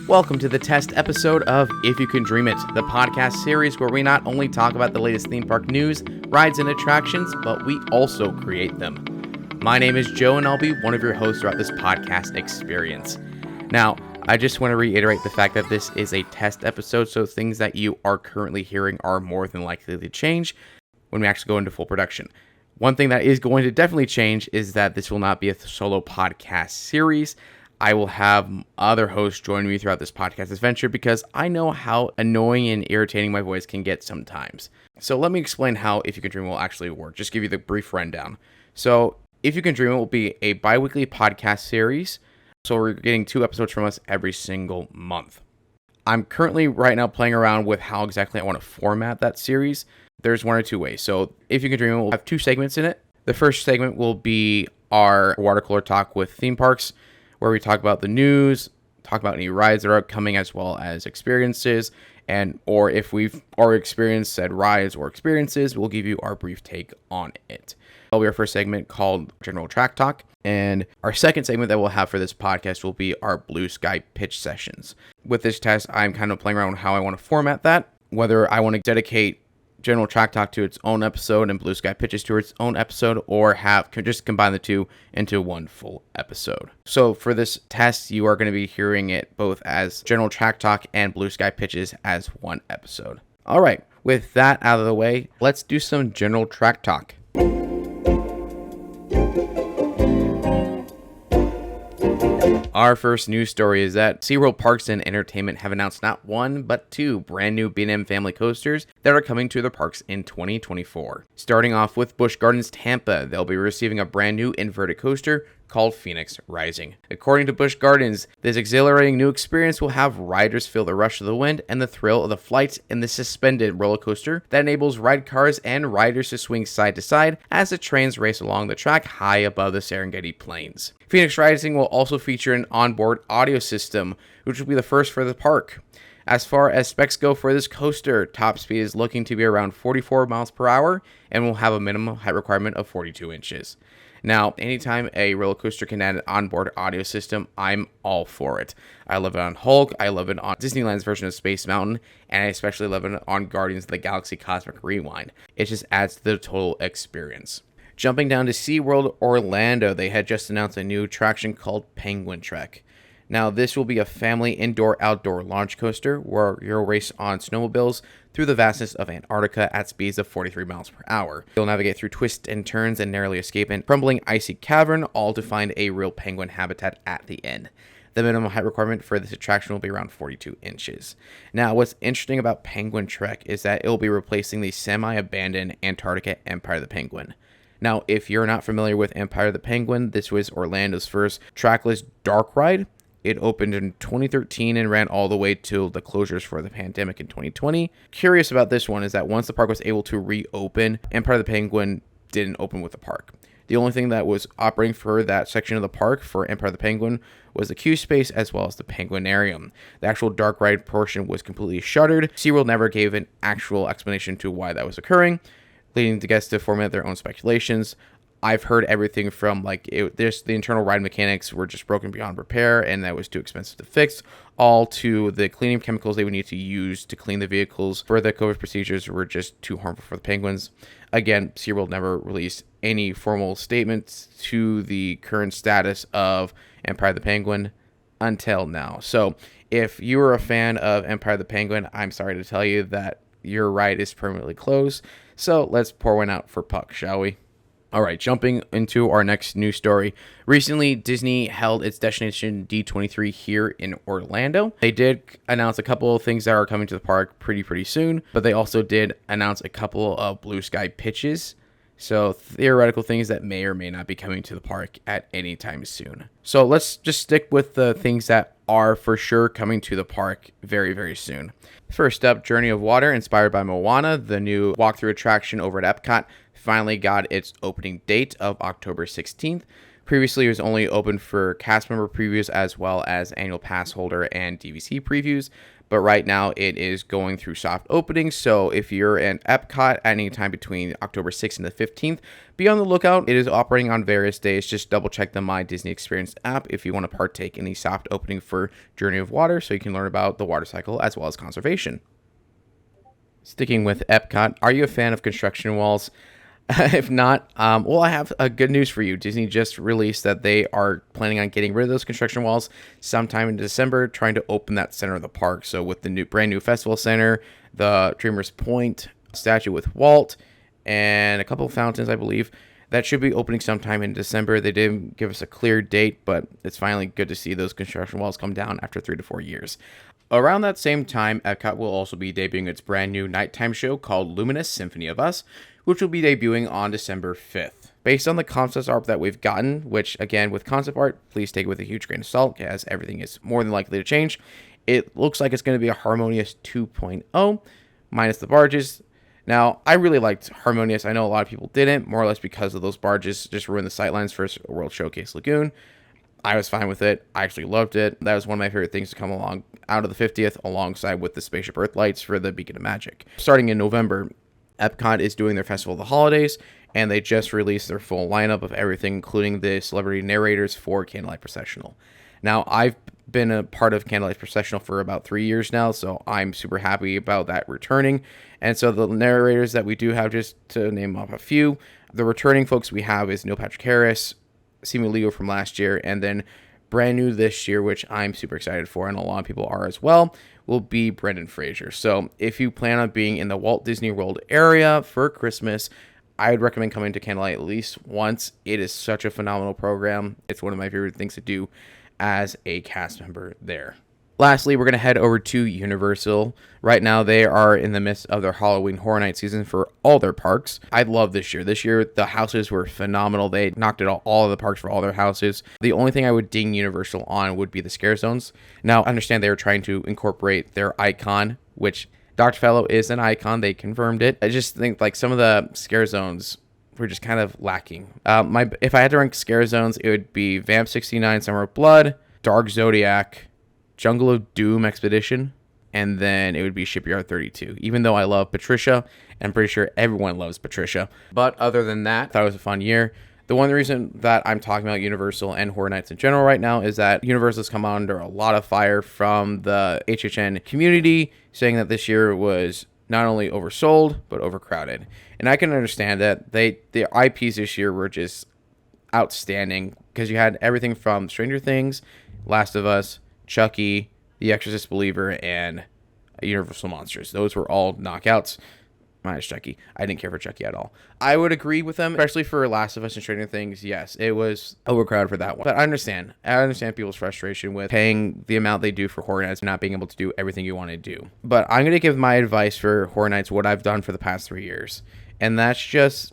Welcome to the test episode of If You Can Dream It, the podcast series where we not only talk about the latest theme park news, rides, and attractions, but we also create them. My name is Joe, and I'll be one of your hosts throughout this podcast experience. Now, I just want to reiterate the fact that this is a test episode, so things that you are currently hearing are more than likely to change when we actually go into full production. One thing that is going to definitely change is that this will not be a solo podcast series. I will have other hosts join me throughout this podcast adventure because I know how annoying and irritating my voice can get sometimes. So let me explain how If You Can Dream It will actually work. Just give you the brief rundown. So If You Can Dream It will be a bi-weekly podcast series. So we're getting 2 episodes from us every single month. I'm currently right now playing around with how exactly I want to format that series. There's 1 or 2 ways. So If You Can Dream It will have 2 segments in it. The first segment will be our water cooler talk with theme parks, where we talk about the news, talk about any rides that are upcoming, as well as experiences, or if we've already experienced said rides or experiences, we'll give you our brief take on it. That'll be our first segment called General Track Talk, and our second segment that we'll have for this podcast will be our Blue Sky pitch sessions. With this test, I'm kind of playing around with how I want to format that, whether I want to dedicate General Track Talk to its own episode and Blue Sky Pitches to its own episode, or just combine the 2 into 1 full episode. So for this test, you are going to be hearing it both as General Track Talk and Blue Sky Pitches as 1 episode. All right, with that out of the way, let's do some General Track Talk. Our first news story is that SeaWorld Parks and Entertainment have announced not 1, but 2 brand new B&M family coasters that are coming to the parks in 2024. Starting off with Busch Gardens Tampa, they'll be receiving a brand new inverted coaster called Phoenix Rising. According to Busch Gardens, this exhilarating new experience will have riders feel the rush of the wind and the thrill of the flight in the suspended roller coaster that enables ride cars and riders to swing side to side as the trains race along the track high above the Serengeti Plains. Phoenix Rising will also feature an onboard audio system, which will be the first for the park. As far as specs go for this coaster, top speed is looking to be around 44 miles per hour and will have a minimum height requirement of 42 inches. Now, anytime a roller coaster can add an onboard audio system, I'm all for it. I love it on Hulk, I love it on Disneyland's version of Space Mountain, and I especially love it on Guardians of the Galaxy Cosmic Rewind. It just adds to the total experience. Jumping down to SeaWorld Orlando, they had just announced a new attraction called Penguin Trek. Now, this will be a family indoor-outdoor launch coaster where you'll race on snowmobiles through the vastness of Antarctica at speeds of 43 miles per hour. You'll navigate through twists and turns and narrowly escape a crumbling icy cavern, all to find a real penguin habitat at the end. The minimum height requirement for this attraction will be around 42 inches. Now, what's interesting about Penguin Trek is that it will be replacing the semi-abandoned Antarctica Empire of the Penguin. Now, if you're not familiar with Empire of the Penguin, this was Orlando's first trackless dark ride. It opened in 2013 and ran all the way till the closures for the pandemic in 2020. Curious about this one is that once the park was able to reopen, Empire of the Penguin didn't open with the park. The only thing that was operating for that section of the park for Empire of the Penguin was the queue space as well as the Penguinarium. The actual dark ride portion was completely shuttered. SeaWorld never gave an actual explanation to why that was occurring, leading the guests to formulate their own speculations. I've heard everything from the internal ride mechanics were just broken beyond repair and that was too expensive to fix, all to the cleaning chemicals they would need to use to clean the vehicles for the COVID procedures were just too harmful for the penguins. Again, SeaWorld never released any formal statements to the current status of Empire of the Penguin until now. So if you are a fan of Empire of the Penguin, I'm sorry to tell you that your ride is permanently closed. So let's pour one out for Puck, shall we? All right, jumping into our next news story. Recently, Disney held its Destination D23 here in Orlando. They did announce a couple of things that are coming to the park pretty soon, but they also did announce a couple of Blue Sky pitches. So theoretical things that may or may not be coming to the park at any time soon. So let's just stick with the things that are for sure coming to the park very soon. First up, Journey of Water, inspired by Moana, the new walkthrough attraction over at Epcot, finally got its opening date of October 16th. Previously, it was only open for cast member previews as well as annual pass holder and DVC previews, but right now it is going through soft openings. So if you're in Epcot at any time between October 6th and the 15th, be on the lookout. It is operating on various days. Just double check the My Disney Experience app if you want to partake in the soft opening for Journey of Water, so you can learn about the water cycle as well as conservation. Sticking with Epcot, are you a fan of construction walls? If not, well, I have good news for you. Disney just released that they are planning on getting rid of those construction walls sometime in December, trying to open that center of the park. So with the brand new festival center, the Dreamers Point statue with Walt, and a couple of fountains, I believe, that should be opening sometime in December. They didn't give us a clear date, but it's finally good to see those construction walls come down after 3 to 4 years. Around that same time, Epcot will also be debuting its brand new nighttime show called Luminous Symphony of Us, which will be debuting on December 5th. Based on the concept art that we've gotten, which again, with concept art, please take it with a huge grain of salt, as everything is more than likely to change. It looks like it's going to be a Harmonious 2.0, minus the barges. Now, I really liked Harmonious. I know a lot of people didn't, more or less because of those barges just ruined the sightlines for World Showcase Lagoon. I was fine with it. I actually loved it. That was one of my favorite things to come along out of the 50th, alongside with the Spaceship Earth lights for the Beacon of Magic. Starting in November, Epcot is doing their Festival of the Holidays, and they just released their full lineup of everything, including the celebrity narrators for Candlelight Processional. Now, I've been a part of Candlelight Processional for about 3 years now, so I'm super happy about that returning. And so the narrators that we do have, just to name off a few, the returning folks we have is Neil Patrick Harris, Simu Liu from last year, and then brand new this year, which I'm super excited for, and a lot of people are as well, will be Brendan Fraser. So if you plan on being in the Walt Disney World area for Christmas, I would recommend coming to Candlelight at least once. It is such a phenomenal program. It's one of my favorite things to do as a cast member there. Lastly, we're going to head over to Universal. Right now, they are in the midst of their Halloween Horror Night season for all their parks. I love this year. This year, the houses were phenomenal. They knocked it all of the parks for all their houses. The only thing I would ding Universal on would be the scare zones. Now, I understand they were trying to incorporate their icon, which Dr. Fellow is an icon. They confirmed it. I just think like some of the scare zones were just kind of lacking. If I had to rank scare zones, it would be Vamp 69, Summer of Blood, Dark Zodiac, Jungle of Doom Expedition, and then it would be Shipyard 32. Even though I love Patricia, and I'm pretty sure everyone loves Patricia. But other than that, I thought it was a fun year. The one reason that I'm talking about Universal and Horror Nights in general right now is that Universal has come under a lot of fire from the HHN community, saying that this year was not only oversold, but overcrowded. And I can understand that. The IPs this year were just outstanding, because you had everything from Stranger Things, Last of Us, Chucky, The Exorcist Believer, and Universal Monsters. Those were all knockouts. Minus Chucky. I didn't care for Chucky at all. I would agree with them, especially for Last of Us and Stranger Things. Yes, it was overcrowded for that one. But I understand. People's frustration with paying the amount they do for Horror Nights and not being able to do everything you want to do. But I'm going to give my advice for Horror Nights, what I've done for the past 3 years. And that's just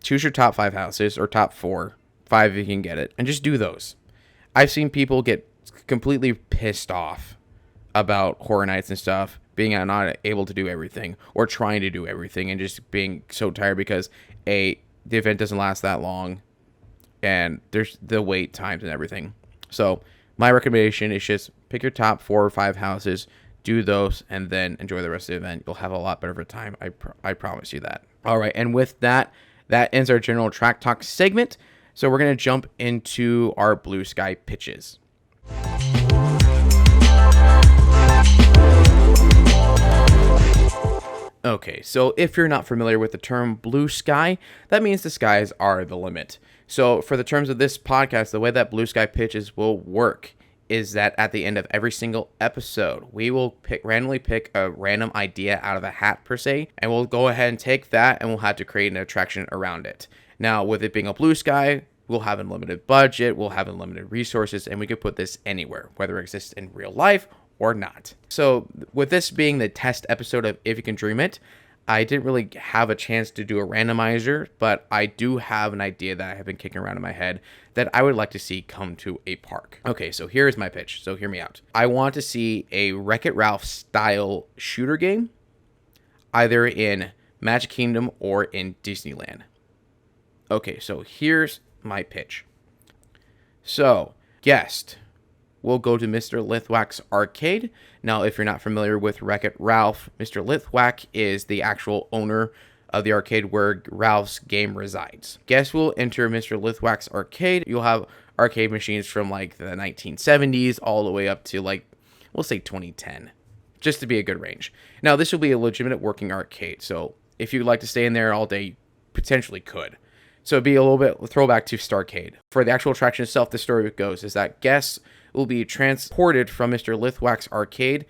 choose your top 5 houses, or top 4, 5 if you can get it, and just do those. I've seen people get completely pissed off about Horror Nights and stuff, being not able to do everything, or trying to do everything, and just being so tired because the event doesn't last that long, and there's the wait times and everything. So my recommendation is just pick your top 4 or 5 houses, do those, and then enjoy the rest of the event. You'll have a lot better of a time. I promise you that. All right, and with that ends our general track talk segment. So we're going to jump into our Blue Sky pitches. Okay, so if you're not familiar with the term blue sky, that means the skies are the limit. So for the terms of this podcast, the way that Blue Sky pitches will work is that at the end of every single episode, we will randomly pick a random idea out of a hat per se, and we'll go ahead and take that, and we'll have to create an attraction around it. Now, with it being a blue sky, we'll have unlimited budget, we'll have unlimited resources, and we could put this anywhere, whether it exists in real life or not. So with this being the test episode of If You Can Dream It, I didn't really have a chance to do a randomizer, but I do have an idea that I have been kicking around in my head that I would like to see come to a park. Okay, so here's my pitch. So hear me out. I want to see a Wreck-It Ralph style shooter game, either in Magic Kingdom or in Disneyland. Okay, so here's my pitch. So, guest we'll go to Mr. Lithwack's arcade. Now, if you're not familiar with Wreck-It Ralph, Mr. Lithwack is the actual owner of the arcade where Ralph's game resides. Guests will enter Mr. Lithwack's arcade. You'll have arcade machines from like the 1970s all the way up to like, we'll say 2010, just to be a good range. Now, this will be a legitimate working arcade, so if you'd like to stay in there all day, you potentially could. So it'd be a little bit throwback to Starcade. For the actual attraction itself, the story goes is that guests will be transported from Mr. Lithwack's arcade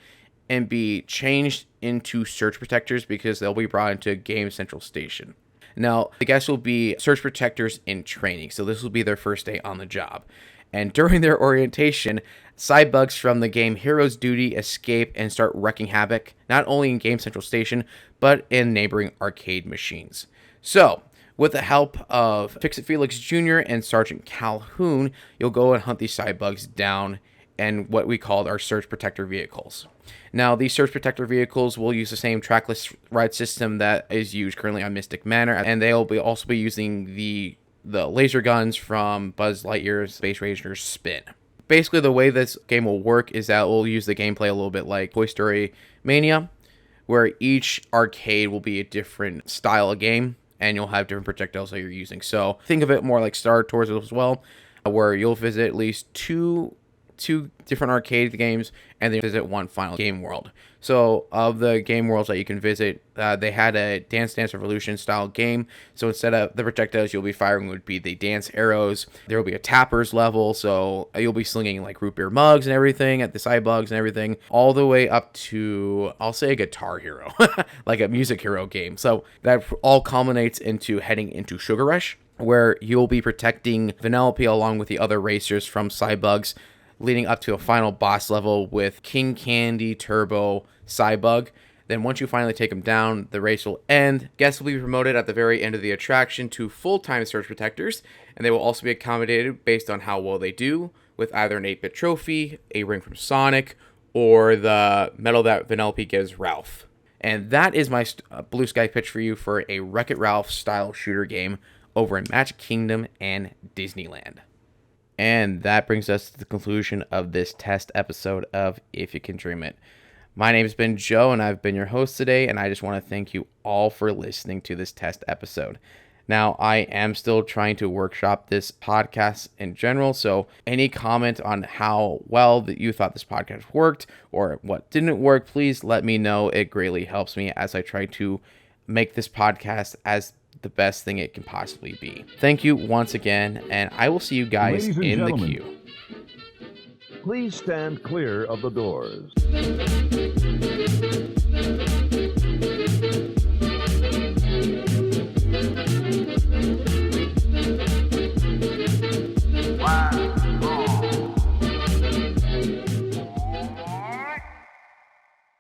and be changed into surge protectors because they'll be brought into Game Central Station. Now, the guests will be surge protectors in training, so this will be their first day on the job. And during their orientation, cybugs from the game Hero's Duty escape and start wreaking havoc, not only in Game Central Station, but in neighboring arcade machines. So, with the help of Fix-It Felix Jr. and Sergeant Calhoun, you'll go and hunt these cybugs down and what we call our surge protector vehicles. Now, these surge protector vehicles will use the same trackless ride system that is used currently on Mystic Manor, and they'll also be using the laser guns from Buzz Lightyear's Space Ranger's Spin. Basically, the way this game will work is that we'll use the gameplay a little bit like Toy Story Mania, where each arcade will be a different style of game, and you'll have different projectiles that you're using. So think of it more like Star Tours as well, where you'll visit at least two different arcade games and then visit one final game world. So of the game worlds that you can visit, they had a Dance Dance Revolution style game. So instead of the projectiles you'll be firing would be the dance arrows. There will be a tappers level, so you'll be slinging like root beer mugs and everything at the cybugs and everything, all the way up to, I'll say, a Guitar Hero, like a music hero game. So that all culminates into heading into Sugar Rush, where you'll be protecting Vanellope along with the other racers from cybugs, leading up to a final boss level with King Candy Turbo Cybug. Then once you finally take them down, the race will end. Guests will be promoted at the very end of the attraction to full-time surge protectors, and they will also be accommodated based on how well they do, with either an 8-bit trophy, a ring from Sonic, or the medal that Vanellope gives Ralph. And that is my blue sky pitch for you for a Wreck-It Ralph style shooter game over in Magic Kingdom and Disneyland. And that brings us to the conclusion of this test episode of If You Can Dream It. My name has been Joe, and I've been your host today, and I just want to thank you all for listening to this test episode. Now, I am still trying to workshop this podcast in general, so any comment on how well that you thought this podcast worked or what didn't work, please let me know. It greatly helps me as I try to make this podcast as the best thing it can possibly be. Thank you once again, and I will see you guys in the queue. Please stand clear of the doors.